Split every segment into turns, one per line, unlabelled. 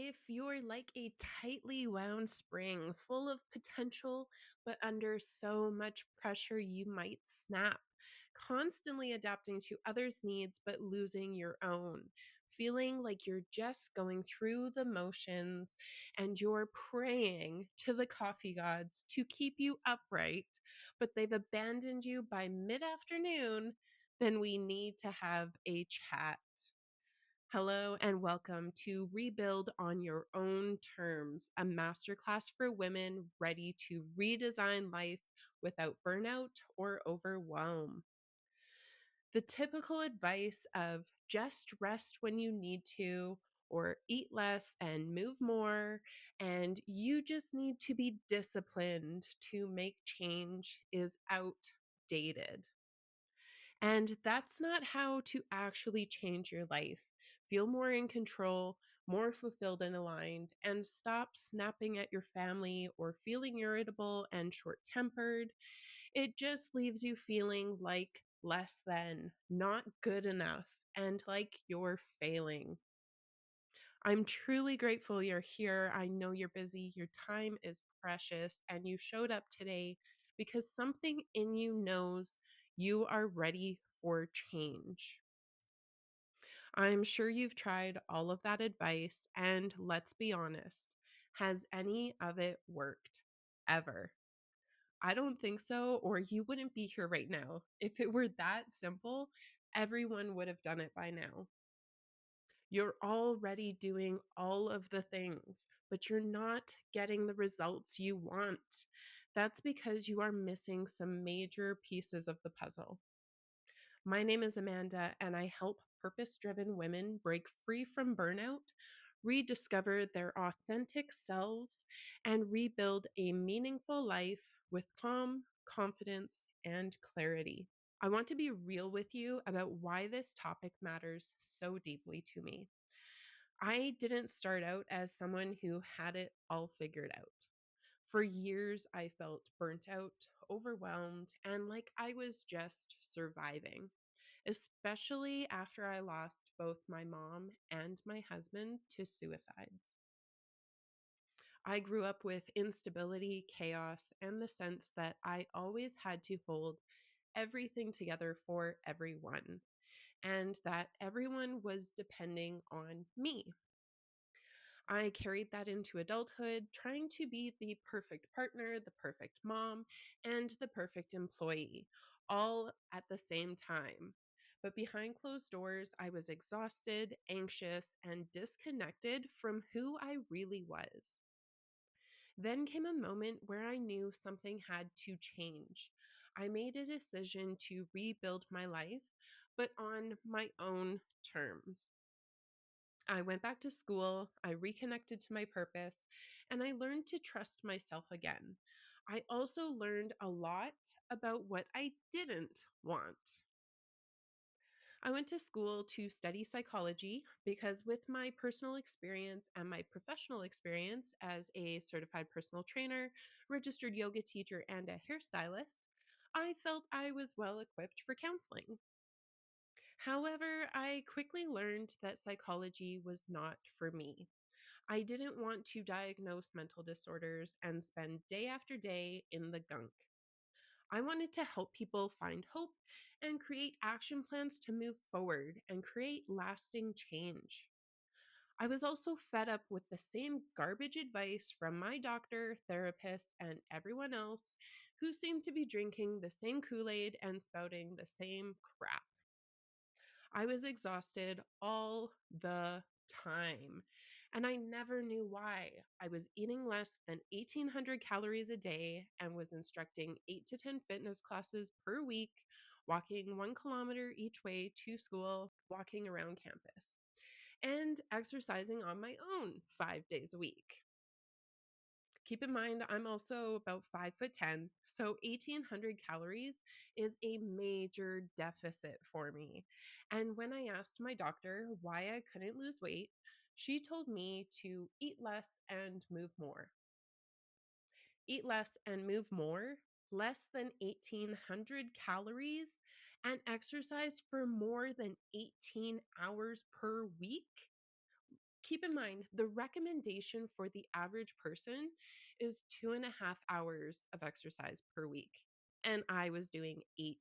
If you're like a tightly wound spring full of potential, but under so much pressure you might snap, constantly adapting to others' needs, but losing your own, feeling like you're just going through the motions and you're praying to the coffee gods to keep you upright, but they've abandoned you by mid afternoon, then we need to have a chat. Hello and welcome to Rebuild on Your Own Terms, a masterclass for women ready to redesign life without burnout or overwhelm. The typical advice of just rest when you need to, or eat less and move more, and you just need to be disciplined to make change is outdated. And that's not how to actually change your life. Feel more in control, more fulfilled and aligned, and stop snapping at your family or feeling irritable and short tempered. It just leaves you feeling like less than, not good enough, and like you're failing. I'm truly grateful you're here. I know you're busy, your time is precious, and you showed up today because something in you knows you are ready for change. I'm sure you've tried all of that advice, and let's be honest, has any of it worked ever? I don't think so, or you wouldn't be here right now. If it were that simple, everyone would have done it by now. You're already doing all of the things, but you're not getting the results you want. That's because you are missing some major pieces of the puzzle. My name is Amanda, and I help purpose driven women break free from burnout, rediscover their authentic selves, and rebuild a meaningful life with calm, confidence, and clarity. I want to be real with you about why this topic matters so deeply to me. I didn't start out as someone who had it all figured out. For years, I felt burnt out, overwhelmed, and like I was just surviving, especially after I lost both my mom and my husband to suicides. I grew up with instability, chaos, and the sense that I always had to hold everything together for everyone, and that everyone was depending on me. I carried that into adulthood, trying to be the perfect partner, the perfect mom, and the perfect employee, all at the same time. But behind closed doors, I was exhausted, anxious, and disconnected from who I really was. Then came a moment where I knew something had to change. I made a decision to rebuild my life, but on my own terms. I went back to school, I reconnected to my purpose, and I learned to trust myself again. I also learned a lot about what I didn't want. I went to school to study psychology because, with my personal experience and my professional experience as a certified personal trainer, registered yoga teacher, and a hairstylist, I felt I was well equipped for counseling. However, I quickly learned that psychology was not for me. I didn't want to diagnose mental disorders and spend day after day in the gunk. I wanted to help people find hope and create action plans to move forward and create lasting change. I was also fed up with the same garbage advice from my doctor, therapist, and everyone else who seemed to be drinking the same Kool Aid and spouting the same crap. I was exhausted all the time. And I never knew why. I was eating less than 1,800 calories a day and was instructing 8 to 10 fitness classes per week, walking 1 kilometer each way to school, walking around campus, and exercising on my own 5 days a week. Keep in mind, I'm also about 5'10, so 1,800 calories is a major deficit for me. And when I asked my doctor why I couldn't lose weight, she told me to eat less and move more. Eat less and move more, less than 1,800 calories, and exercise for more than 18 hours per week. Keep in mind, the recommendation for the average person is 2.5 hours of exercise per week. And I was doing 18.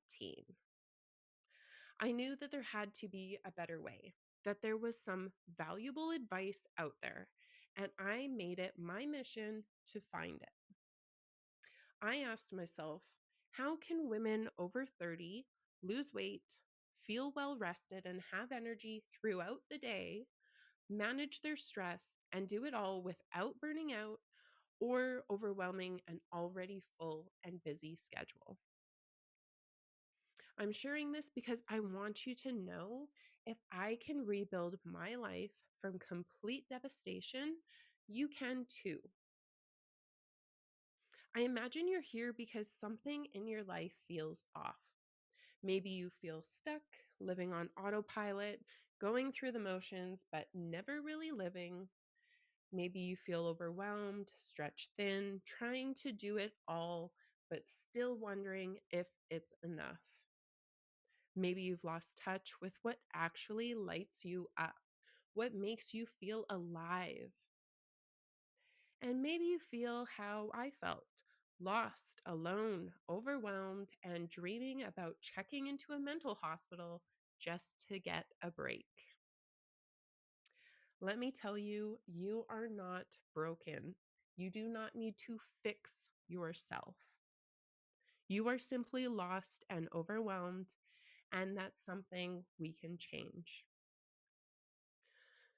I knew that there had to be a better way, that there was some valuable advice out there, and I made it my mission to find it. I asked myself, how can women over 30 lose weight, feel well rested, and have energy throughout the day, manage their stress, and do it all without burning out or overwhelming an already full and busy schedule? I'm sharing this because I want you to know if I can rebuild my life from complete devastation, you can too. I imagine you're here because something in your life feels off. Maybe you feel stuck, living on autopilot, going through the motions, but never really living. Maybe you feel overwhelmed, stretched thin, trying to do it all, but still wondering if it's enough. Maybe you've lost touch with what actually lights you up, what makes you feel alive. And maybe you feel how I felt, lost, alone, overwhelmed, and dreaming about checking into a mental hospital just to get a break. Let me tell you, you are not broken. You do not need to fix yourself. You are simply lost and overwhelmed, and that's something we can change.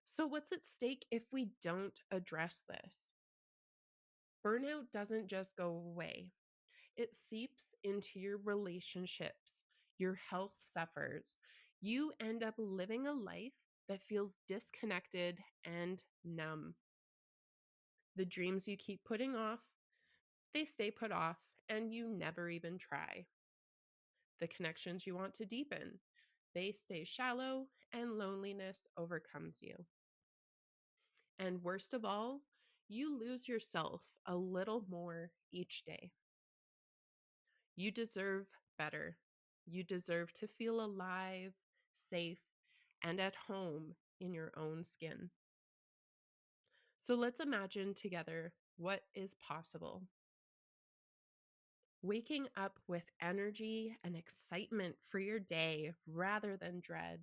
So, what's at stake if we don't address this? Burnout doesn't just go away, it seeps into your relationships. Your health suffers. You end up living a life that feels disconnected and numb. The dreams you keep putting off, they stay put off, and you never even try. The connections you want to deepen, they stay shallow, and loneliness overcomes you. And worst of all, you lose yourself a little more each day. You deserve better. You deserve to feel alive, safe, and at home in your own skin. So let's imagine together what is possible. Waking up with energy and excitement for your day rather than dread.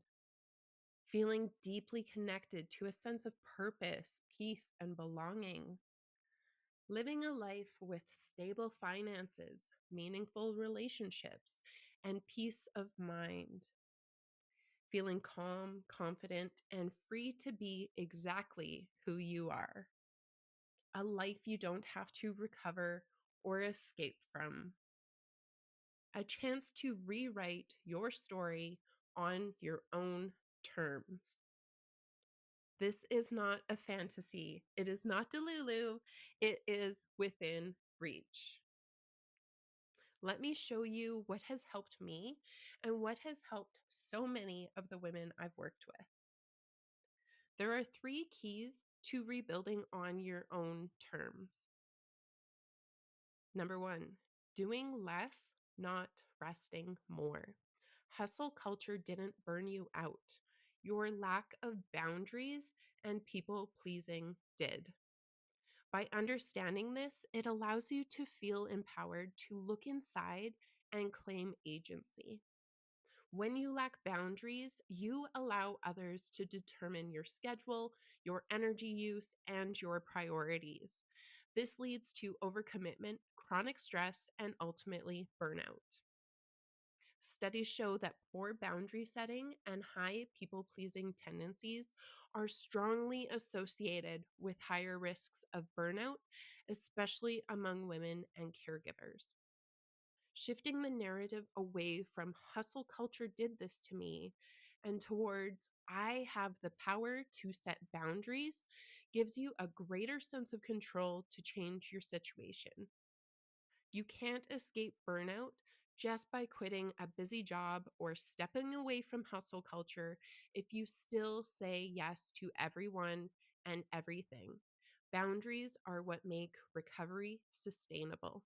Feeling deeply connected to a sense of purpose, peace, and belonging. Living a life with stable finances, meaningful relationships, and peace of mind. Feeling calm, confident, and free to be exactly who you are. A life you don't have to recover or escape from. A chance to rewrite your story on your own terms. This is not a fantasy. It is not Delulu. It is within reach. Let me show you what has helped me and what has helped so many of the women I've worked with. There are 3 keys to rebuilding on your own terms. Number 1, doing less, not resting more. Hustle culture didn't burn you out. Your lack of boundaries and people pleasing did. By understanding this, it allows you to feel empowered to look inside and claim agency. When you lack boundaries, you allow others to determine your schedule, your energy use, and your priorities. This leads to overcommitment, chronic stress, and ultimately burnout. Studies show that poor boundary setting and high people pleasing tendencies are strongly associated with higher risks of burnout, especially among women and caregivers. Shifting the narrative away from hustle culture did this to me and towards I have the power to set boundaries gives you a greater sense of control to change your situation. You can't escape burnout just by quitting a busy job or stepping away from hustle culture if you still say yes to everyone and everything. Boundaries are what make recovery sustainable.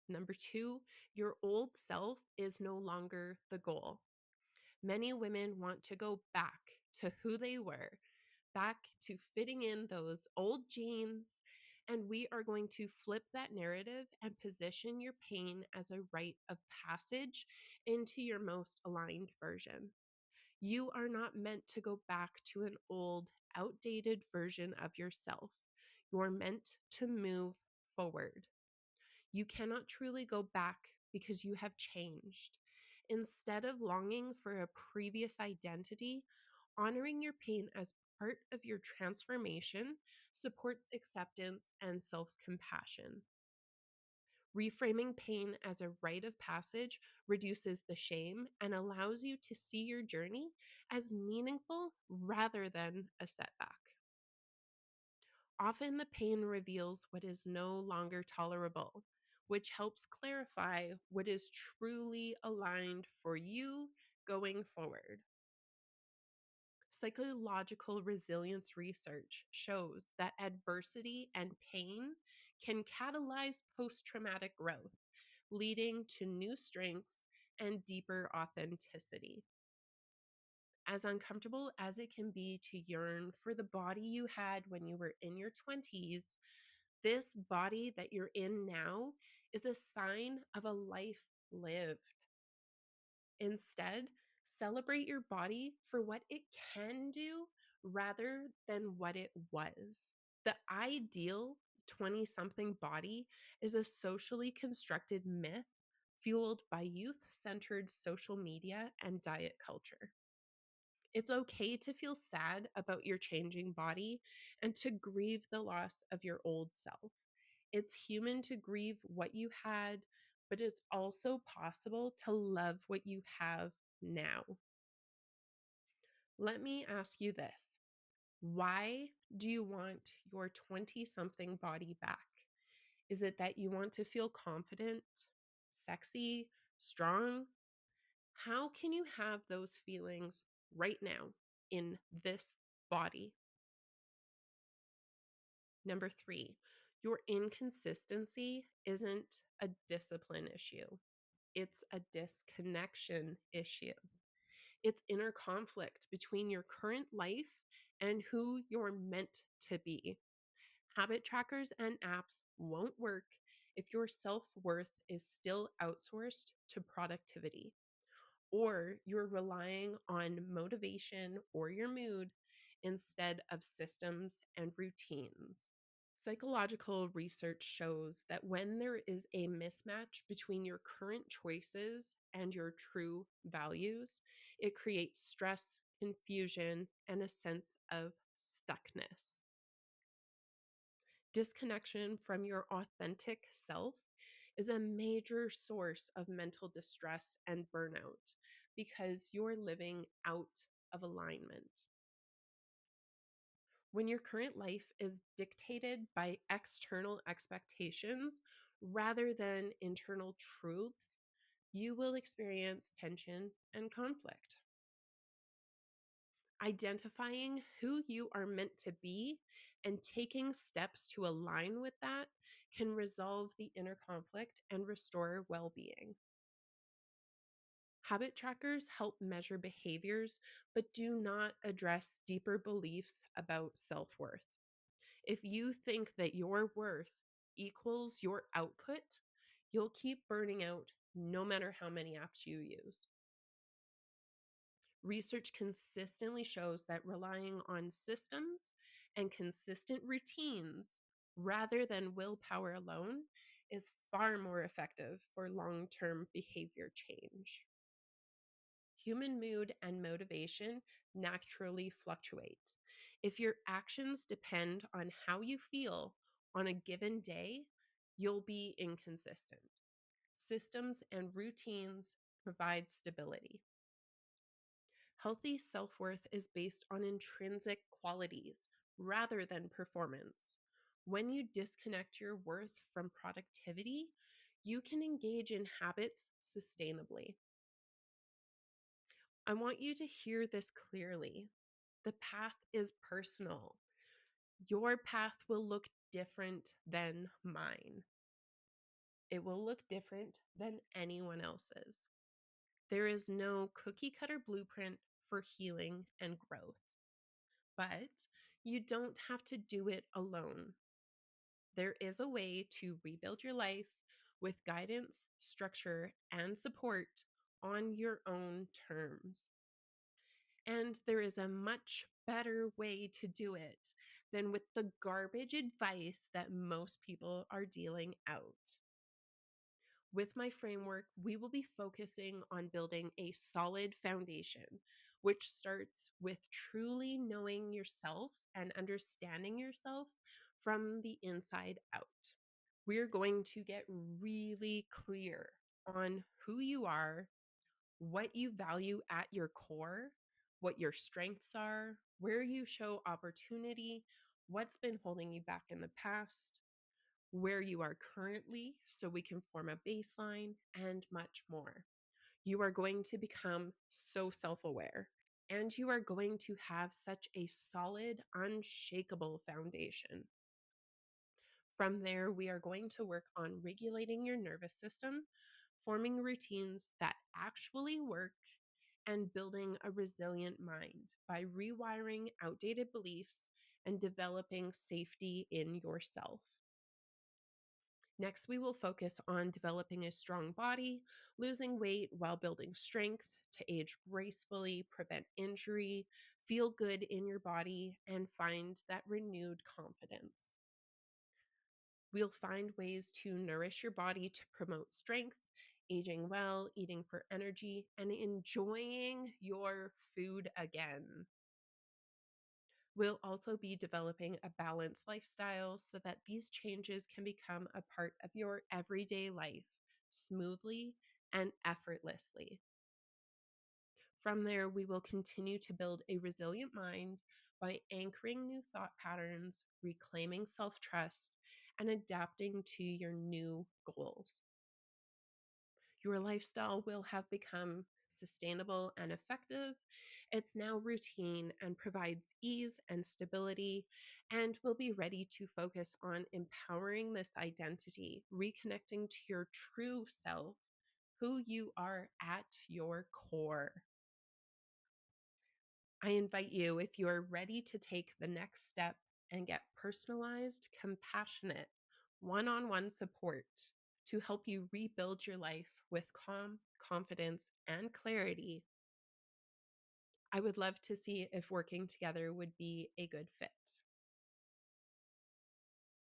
Number 2, your old self is no longer the goal. Many women want to go back to who they were, back to fitting in those old jeans. And we are going to flip that narrative and position your pain as a rite of passage into your most aligned version. You are not meant to go back to an old, outdated version of yourself. You're meant to move forward. You cannot truly go back because you have changed. Instead of longing for a previous identity, honoring your pain as part of your transformation supports acceptance and self compassion. Reframing pain as a rite of passage reduces the shame and allows you to see your journey as meaningful rather than a setback. Often the pain reveals what is no longer tolerable, which helps clarify what is truly aligned for you going forward. Psychological resilience research shows that adversity and pain can catalyze post traumatic growth, leading to new strengths and deeper authenticity. As uncomfortable as it can be to yearn for the body you had when you were in your 20s, this body that you're in now is a sign of a life lived. Instead, celebrate your body for what it can do rather than what it was. The ideal 20 something body is a socially constructed myth fueled by youth centered social media and diet culture. It's okay to feel sad about your changing body and to grieve the loss of your old self. It's human to grieve what you had, but it's also possible to love what you have now. Let me ask you this: why do you want your 20 something body back? Is it that you want to feel confident, sexy, strong? How can you have those feelings right now in this body? Number three, your inconsistency isn't a discipline issue, it's a disconnection issue. It's inner conflict between your current life and who you're meant to be. Habit trackers and apps won't work if your self worth is still outsourced to productivity, or you're relying on motivation or your mood instead of systems and routines. Psychological research shows that when there is a mismatch between your current choices and your true values, it creates stress, confusion, and a sense of stuckness. Disconnection from your authentic self is a major source of mental distress and burnout because you're living out of alignment. When your current life is dictated by external expectations rather than internal truths, you will experience tension and conflict. Identifying who you are meant to be and taking steps to align with that can resolve the inner conflict and restore well being. Habit trackers help measure behaviors, but do not address deeper beliefs about self worth. If you think that your worth equals your output, you'll keep burning out no matter how many apps you use. Research consistently shows that relying on systems and consistent routines rather than willpower alone is far more effective for long term behavior change. Human mood and motivation naturally fluctuate. If your actions depend on how you feel on a given day, you'll be inconsistent. Systems and routines provide stability. Healthy self worth is based on intrinsic qualities rather than performance. When you disconnect your worth from productivity, you can engage in habits sustainably. I want you to hear this clearly. The path is personal. Your path will look different than mine. It will look different than anyone else's. There is no cookie cutter blueprint for healing and growth, but You don't have to do it alone. There is a way to rebuild your life with guidance, structure, and support on your own terms. And there is a much better way to do it than with the garbage advice that most people are dealing out. With my framework, we will be focusing on building a solid foundation, which starts with truly knowing yourself and understanding yourself from the inside out. We're going to get really clear on who you are, what you value at your core, what your strengths are, where you show opportunity, what's been holding you back in the past, where you are currently so we can form a baseline, and much more. You are going to become so self aware and you are going to have such a solid, unshakable foundation. From there, we are going to work on regulating your nervous system, forming routines that actually work, and building a resilient mind by rewiring outdated beliefs and developing safety in yourself. Next, we will focus on developing a strong body, losing weight while building strength to age gracefully, prevent injury, feel good in your body, and find that renewed confidence. We'll find ways to nourish your body to promote strength, aging well, eating for energy, and enjoying your food again. We'll also be developing a balanced lifestyle so that these changes can become a part of your everyday life smoothly and effortlessly. From there, we will continue to build a resilient mind by anchoring new thought patterns, reclaiming self trust, and adapting to your new goals. Your lifestyle will have become sustainable and effective. It's now routine and provides ease and stability, and will be ready to focus on empowering this identity, reconnecting to your true self, who you are at your core. I invite you, if you are ready to take the next step and get personalized, compassionate, one on one support to help you rebuild your life with calm, confidence, and clarity, I would love to see if working together would be a good fit.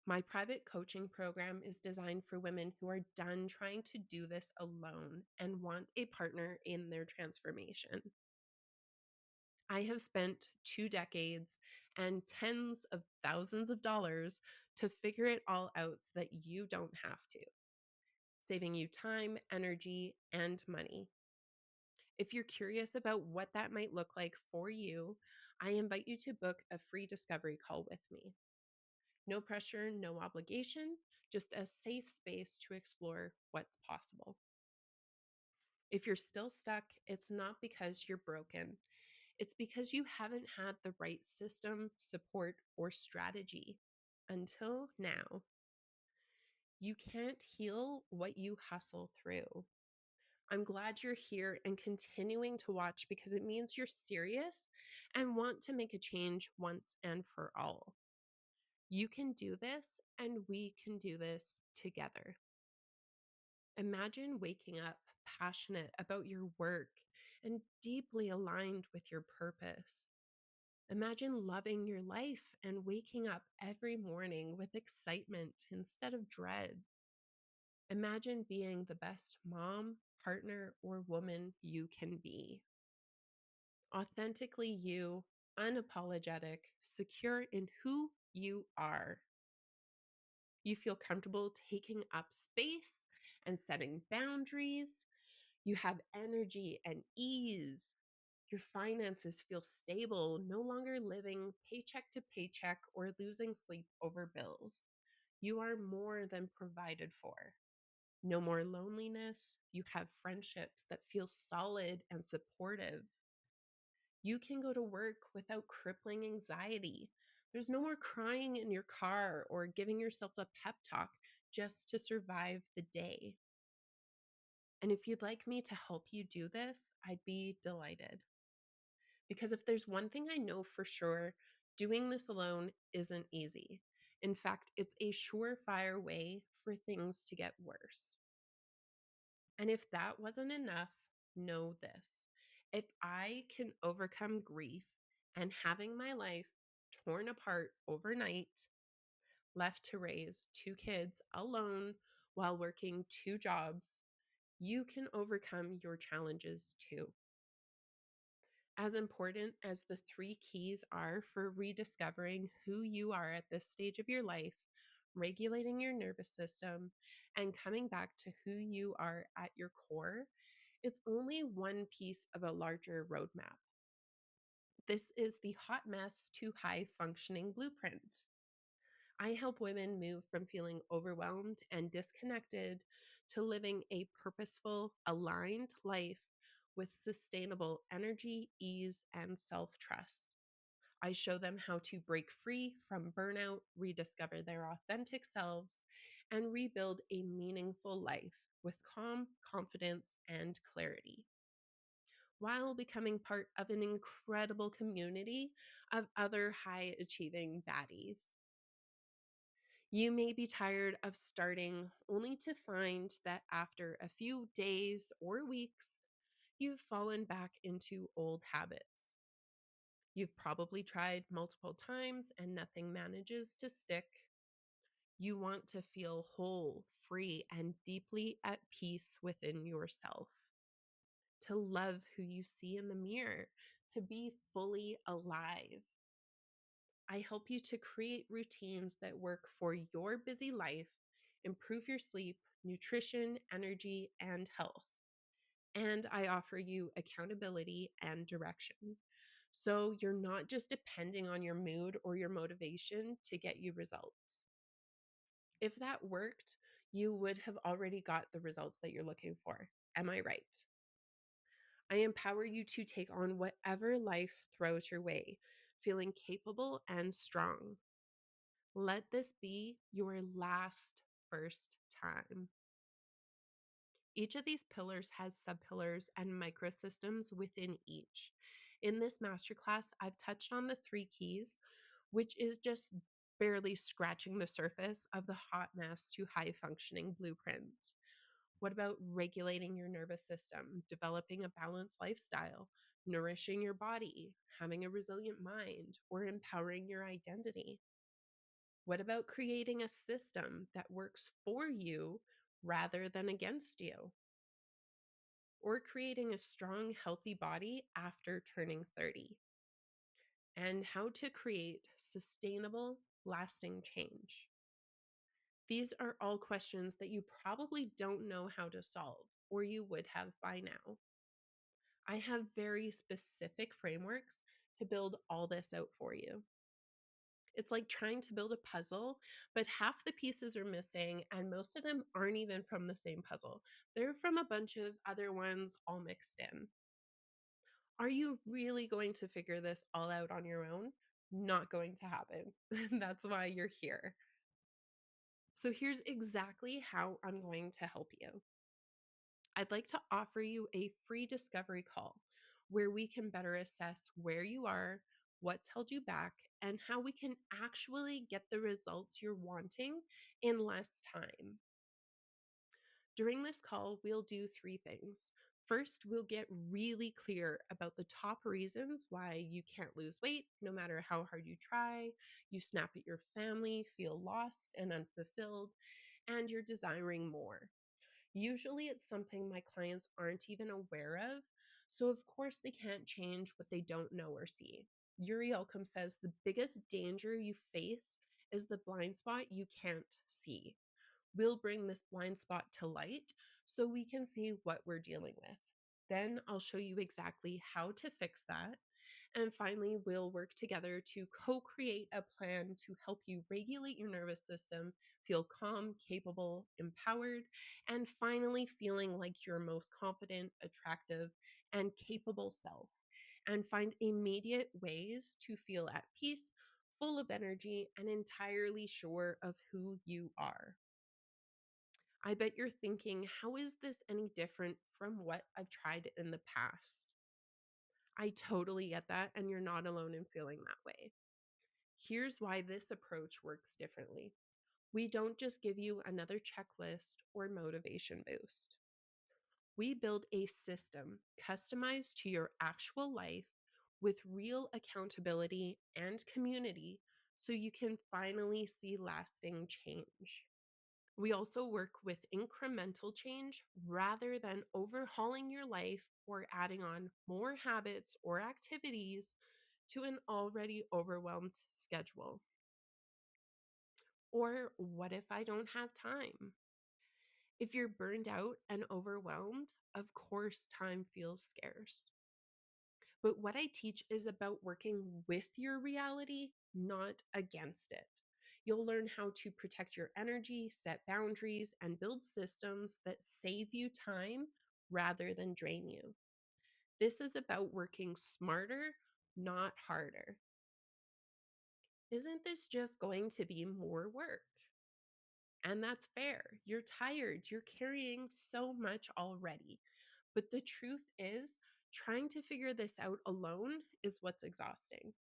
My private coaching program is designed for women who are done trying to do this alone and want a partner in their transformation. I have spent 2 decades and tens of thousands of dollars to figure it all out so that you don't have to, saving you time, energy, and money. If you're curious about what that might look like for you, I invite you to book a free discovery call with me. No pressure, no obligation, just a safe space to explore what's possible. If you're still stuck, it's not because you're broken. It's because you haven't had the right system, support, or strategy until now. You can't heal what you hustle through. I'm glad you're here and continuing to watch because it means you're serious and want to make a change once and for all. You can do this, and we can do this together. Imagine waking up passionate about your work and deeply aligned with your purpose. Imagine loving your life and waking up every morning with excitement instead of dread. Imagine being the best mom, partner, or woman you can be. Authentically you, unapologetic, secure in who you are. You feel comfortable taking up space and setting boundaries. You have energy and ease. Your finances feel stable, no longer living paycheck to paycheck or losing sleep over bills. You are more than provided for. No more loneliness. You have friendships that feel solid and supportive. You can go to work without crippling anxiety. There's no more crying in your car or giving yourself a pep talk just to survive the day. And if you'd like me to help you do this, I'd be delighted. Because if there's one thing I know for sure, Doing this alone isn't easy. In fact, it's a surefire way for things to get worse. And if that wasn't enough, know this. If I can overcome grief and having my life torn apart overnight, left to raise two kids alone while working two jobs, you can overcome your challenges too. As important as the three keys are for rediscovering who you are at this stage of your life, regulating your nervous system, and coming back to who you are at your core, it's only one piece of a larger roadmap. This is the hot mess to high functioning blueprint. I help women move from feeling overwhelmed and disconnected to living a purposeful, aligned life with sustainable energy, ease, and self trust. I show them how to break free from burnout, rediscover their authentic selves, and rebuild a meaningful life with calm, confidence, and clarity, while becoming part of an incredible community of other high achieving baddies. You may be tired of starting only to find that after a few days or weeks, you've fallen back into old habits. You've probably tried multiple times and nothing manages to stick. You want to feel whole, free, and deeply at peace within yourself, to love who you see in the mirror, to be fully alive. I help you to create routines that work for your busy life, improve your sleep, nutrition, energy, and health. And I offer you accountability and direction. So you're not just depending on your mood or your motivation to get you results. If that worked, you would have already got the results that you're looking for. Am I right? I empower you to take on whatever life throws your way, feeling capable and strong. Let this be your last first time. Each of these pillars has subpillars and microsystems within each. In this masterclass, I've touched on the three keys, which is just barely scratching the surface of the hot mess to high functioning blueprint. What about regulating your nervous system, developing a balanced lifestyle, nourishing your body, having a resilient mind, or empowering your identity? What about creating a system that works for you rather than against you? Or creating a strong, healthy body after turning 30? And how to create sustainable, lasting change? These are all questions that you probably don't know how to solve, or you would have by now. I have very specific frameworks to build all this out for you. It's like trying to build a puzzle, but half the pieces are missing, and most of them aren't even from the same puzzle. They're from a bunch of other ones all mixed in. Are you really going to figure this all out on your own? Not going to happen. That's why you're here. So, here's exactly how I'm going to help you. I'd like to offer you a free discovery call where we can better assess where you are, what's held you back, and how we can actually get the results you're wanting in less time. During this call, we'll do three things. First, we'll get really clear about the top reasons why you can't lose weight no matter how hard you try, you snap at your family, feel lost and unfulfilled, and you're desiring more. Usually, it's something my clients aren't even aware of. So, of course, they can't change what they don't know or see. Yuri Elcom says the biggest danger you face is the blind spot you can't see. We'll bring this blind spot to light so we can see what we're dealing with. Then I'll show you exactly how to fix that. And finally, we'll work together to co create a plan to help you regulate your nervous system, feel calm, capable, empowered, and finally feeling like your most confident, attractive, and capable self. And find immediate ways to feel at peace, full of energy, and entirely sure of who you are. I bet you're thinking, how is this any different from what I've tried in the past? I totally get that, and you're not alone in feeling that way. Here's why this approach works differently. We don't just give you another checklist or motivation boost. We build a system customized to your actual life with real accountability and community so you can finally see lasting change. We also work with incremental change rather than overhauling your life or adding on more habits or activities to an already overwhelmed schedule. Or what if I don't have time? If you're burned out and overwhelmed, of course, time feels scarce. But what I teach is about working with your reality, not against it. You'll learn how to protect your energy, set boundaries, and build systems that save you time rather than drain you. This is about working smarter, not harder. Isn't this just going to be more work? And that's fair. You're tired. You're carrying so much already. But the truth is, trying to figure this out alone is what's exhausting.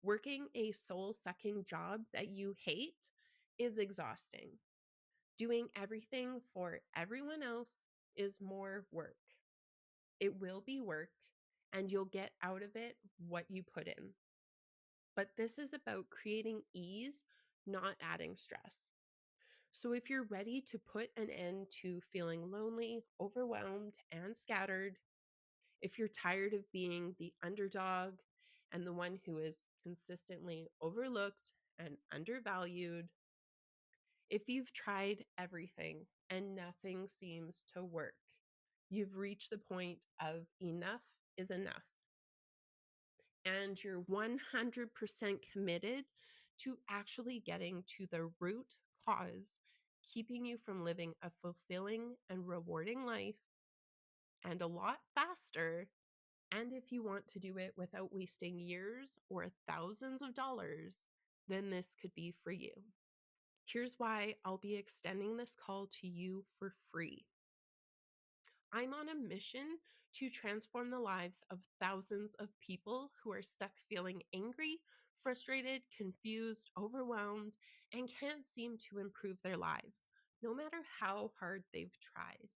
Working a soul sucking job that you hate is exhausting. Doing everything for everyone else is more work. It will be work, and you'll get out of it what you put in. But this is about creating ease, not adding stress. So, if you're ready to put an end to feeling lonely, overwhelmed, and scattered, if you're tired of being the underdog and the one who is consistently overlooked and undervalued, if you've tried everything and nothing seems to work, you've reached the point of enough is enough. And you're 100% committed to actually getting to the root cause, keeping you from living a fulfilling and rewarding life and a lot faster. And if you want to do it without wasting years or thousands of dollars, then this could be for you. Here's why I'll be extending this call to you for free. I'm on a mission to transform the lives of thousands of people who are stuck feeling angry, frustrated, confused, overwhelmed, and can't seem to improve their lives, no matter how hard they've tried.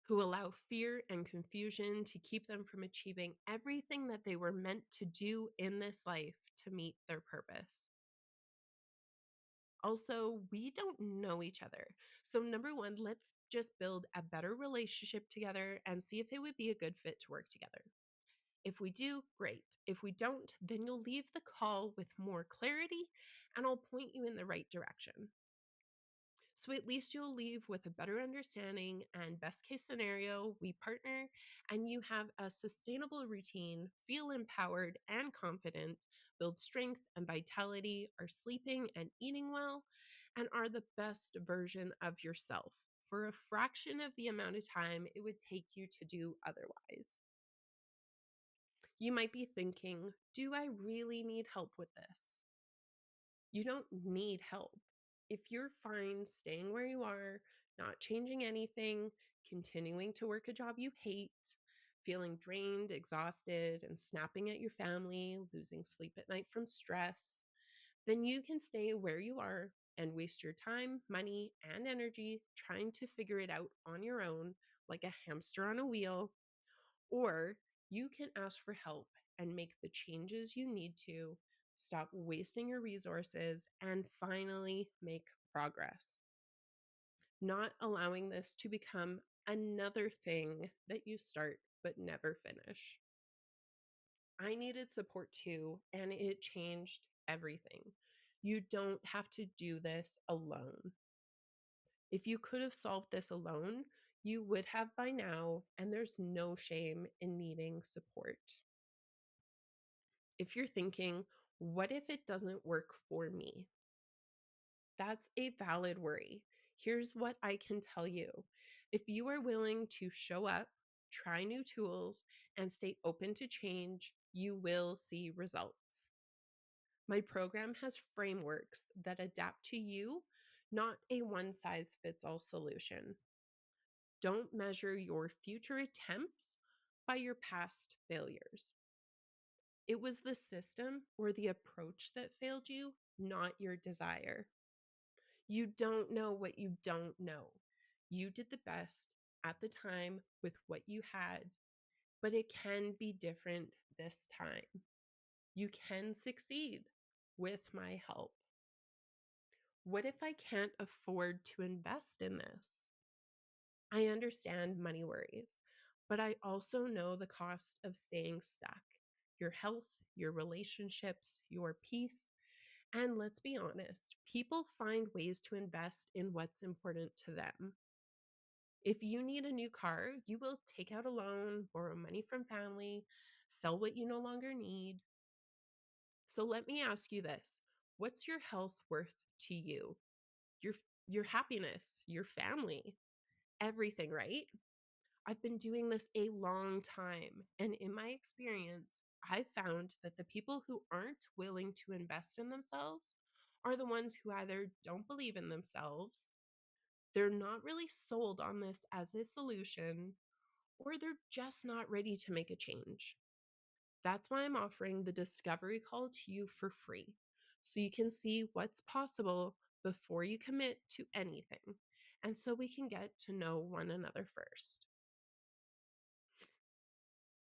Who allow fear and confusion to keep them from achieving everything that they were meant to do in this life to meet their purpose. Also, we don't know each other. So, number one, let's just build a better relationship together and see if it would be a good fit to work together. If we do, great. If we don't, then you'll leave the call with more clarity and I'll point you in the right direction. So at least you'll leave with a better understanding, and best case scenario, we partner and you have a sustainable routine, feel empowered and confident, build strength and vitality, are sleeping and eating well, and are the best version of yourself for a fraction of the amount of time it would take you to do otherwise. You might be thinking, do I really need help with this? You don't need help. If you're fine staying where you are, not changing anything, continuing to work a job you hate, feeling drained, exhausted, and snapping at your family, losing sleep at night from stress, then you can stay where you are and waste your time, money, and energy trying to figure it out on your own like a hamster on a wheel, or you can ask for help and make the changes you need to stop wasting your resources and finally make progress. Not allowing this to become another thing that you start but never finish. I needed support too, and it changed everything. You don't have to do this alone. If you could have solved this alone, you would have by now, and there's no shame in needing support. If you're thinking, what if it doesn't work for me? That's a valid worry. Here's what I can tell you. If you are willing to show up, try new tools, and stay open to change, you will see results. My program has frameworks that adapt to you, not a one size fits all solution. Don't measure your future attempts by your past failures. It was the system or the approach that failed you, not your desire. You don't know what you don't know. You did the best at the time with what you had, but it can be different this time. You can succeed with my help. What if I can't afford to invest in this? I understand money worries, but I also know the cost of staying stuck: your health, your relationships, your peace. And let's be honest, people find ways to invest in what's important to them. If you need a new car, you will take out a loan, borrow money from family, sell what you no longer need. So let me ask you this: what's your health worth to you? Your your happiness, your family, everything, right? I've been doing this a long time, and in my experience, I've found that the people who aren't willing to invest in themselves are the ones who either don't believe in themselves, they're not really sold on this as a solution, or they're just not ready to make a change. That's why I'm offering the discovery call to you for free, so you can see what's possible before you commit to anything, and so we can get to know one another first.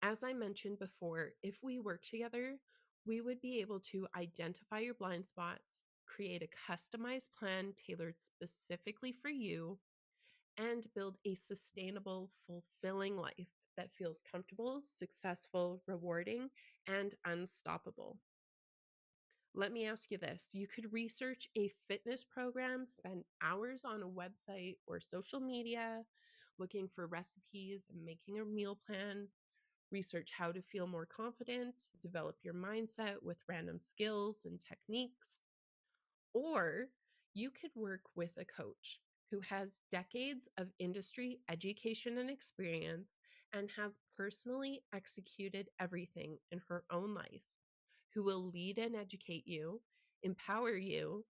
As I mentioned before, if we work together, we would be able to identify your blind spots, create a customized plan tailored specifically for you, and build a sustainable, fulfilling life that feels comfortable, successful, rewarding, and unstoppable. Let me ask you this: you could research a fitness program, spend hours on a website or social media looking for recipes and making a meal plan, research how to feel more confident, develop your mindset with random skills and techniques. Or you could work with a coach who has decades of industry education and experience and has personally executed everything in her own life, who will lead and educate you, empower you,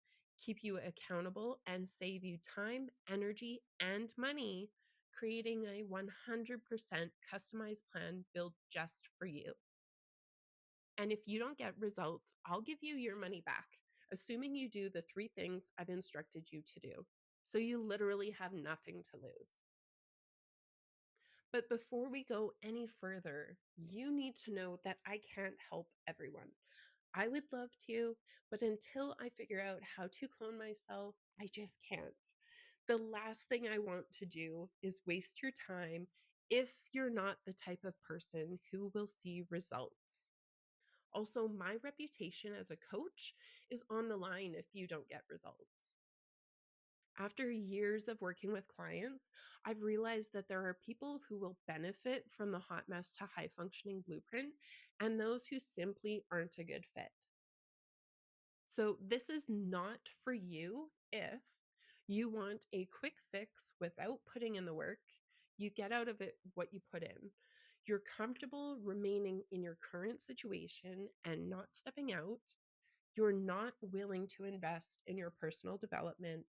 keep you accountable, and save you time, energy, and money, creating a 100% customized plan built just for you. And if you don't get results, I'll give you your money back, assuming you do the three things I've instructed you to do. So you literally have nothing to lose. But before we go any further, you need to know that I can't help everyone. I would love to, but until I figure out how to clone myself, I just can't. The last thing I want to do is waste your time if you're not the type of person who will see results. Also, my reputation as a coach is on the line if you don't get results. After years of working with clients, I've realized that there are people who will benefit from the hot mess to high functioning blueprint and those who simply aren't a good fit. So, this is not for you if you want a quick fix without putting in the work. You get out of it what you put in. You're comfortable remaining in your current situation and not stepping out. You're not willing to invest in your personal development,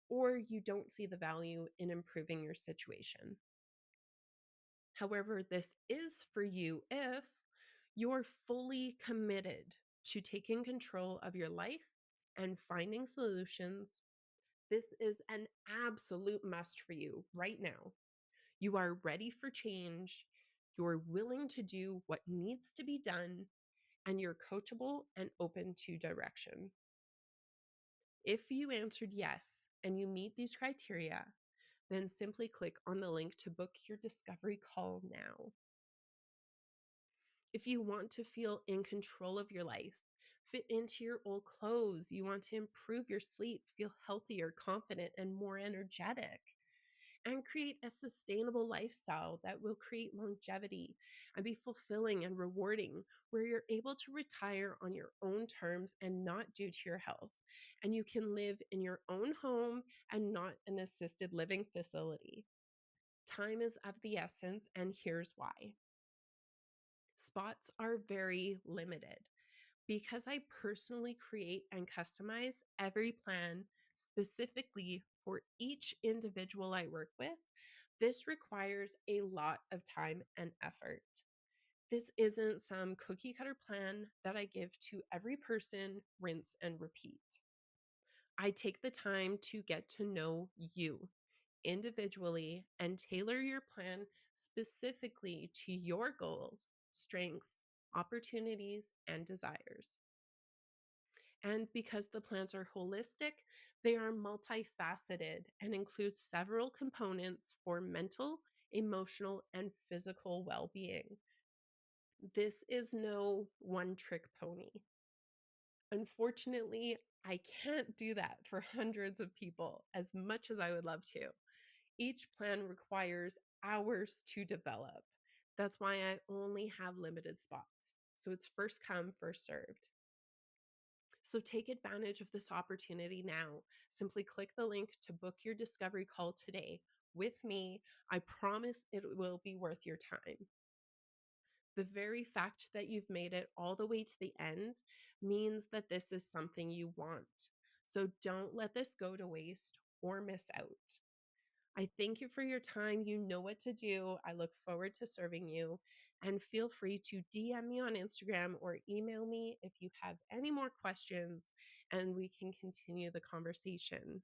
or you don't see the value in improving your situation. However, this is for you if you're fully committed to taking control of your life and finding solutions. This is an absolute must for you right now. You are ready for change. You're willing to do what needs to be done, and you're coachable and open to direction. If you answered yes and you meet these criteria, then simply click on the link to book your discovery call now. If you want to feel in control of your life, fit into your old clothes, you want to improve your sleep, feel healthier, confident, and more energetic, and create a sustainable lifestyle that will create longevity and be fulfilling and rewarding, where you're able to retire on your own terms and not due to your health. And you can live in your own home and not an assisted living facility. Time is of the essence, and here's why. Spots are very limited. Because I personally create and customize every plan specifically for each individual I work with, this requires a lot of time and effort. This isn't some cookie cutter plan that I give to every person, rinse and repeat. I take the time to get to know you individually and tailor your plan specifically to your goals, strengths, opportunities, and desires. And because the plans are holistic, they are multifaceted and include several components for mental, emotional, and physical well being. This is no one trick pony. Unfortunately, I can't do that for hundreds of people as much as I would love to. Each plan requires hours to develop. That's why I only have limited spots. So it's first come, first served. So take advantage of this opportunity now. Simply click the link to book your discovery call today with me. I promise it will be worth your time. The very fact that you've made it all the way to the end means that this is something you want. So don't let this go to waste or miss out. I thank you for your time. You know what to do. I look forward to serving you. And feel free to DM me on Instagram or email me if you have any more questions, and we can continue the conversation.